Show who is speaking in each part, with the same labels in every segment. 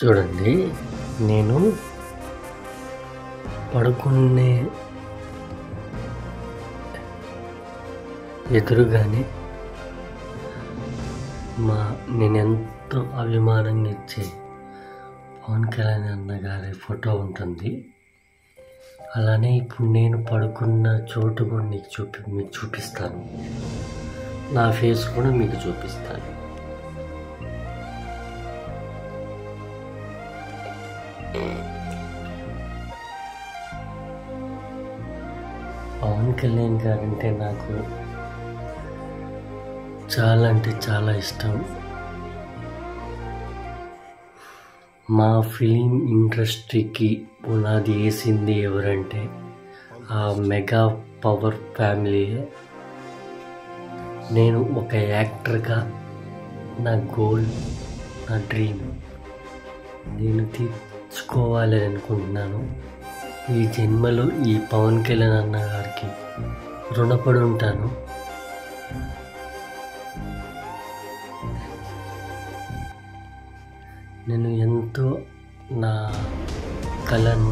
Speaker 1: చూడండి, నేను పడుకునే ఎదురుగానే నేనెంతో అభిమానంగా ఇచ్చే పవన్ కళ్యాణ్ అన్న గారి ఫోటో ఉంటుంది. అలానే ఇప్పుడు నేను పడుకున్న చోటు కూడా మీకు చూపిస్తాను. నా ఫేస్ కూడా మీకు చూపిస్తాను. పవన్ కళ్యాణ్ గారంటే నాకు చాలా అంటే చాలా ఇష్టం. మా ఫిలిం ఇండస్ట్రీకి పునాది వేసింది ఎవరంటే ఆ మెగా పవర్ ఫ్యామిలీయే. నేను ఒక యాక్టర్గా నా గోల్, నా డ్రీమ్ నేను తీర్చుకోవాలని అనుకుంటున్నాను. ఈ జన్మలో ఈ పవన్ కళ్యాణ్ అన్న గారికి రుణపడి ఉంటాను. నేను ఎంతో నా కళను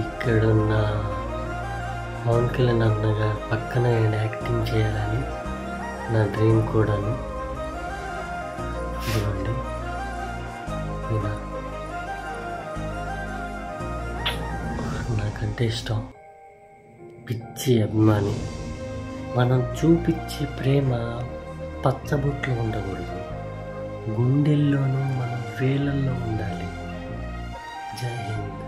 Speaker 1: ఇక్కడున్న పవన్ కళ్యాణ్ అన్న గారి పక్కన నేను యాక్టింగ్ చేయాలని నా డ్రీమ్ కూడాను. ఇదిగోండి, నాకంటే ఇష్టం, పిచ్చి అభిమాని. మనం చూపించే ప్రేమ పచ్చబొట్లు ఉండకూడదు, గుండెల్లోనూ మన వేలల్లో ఉండాలి. జై హింద్.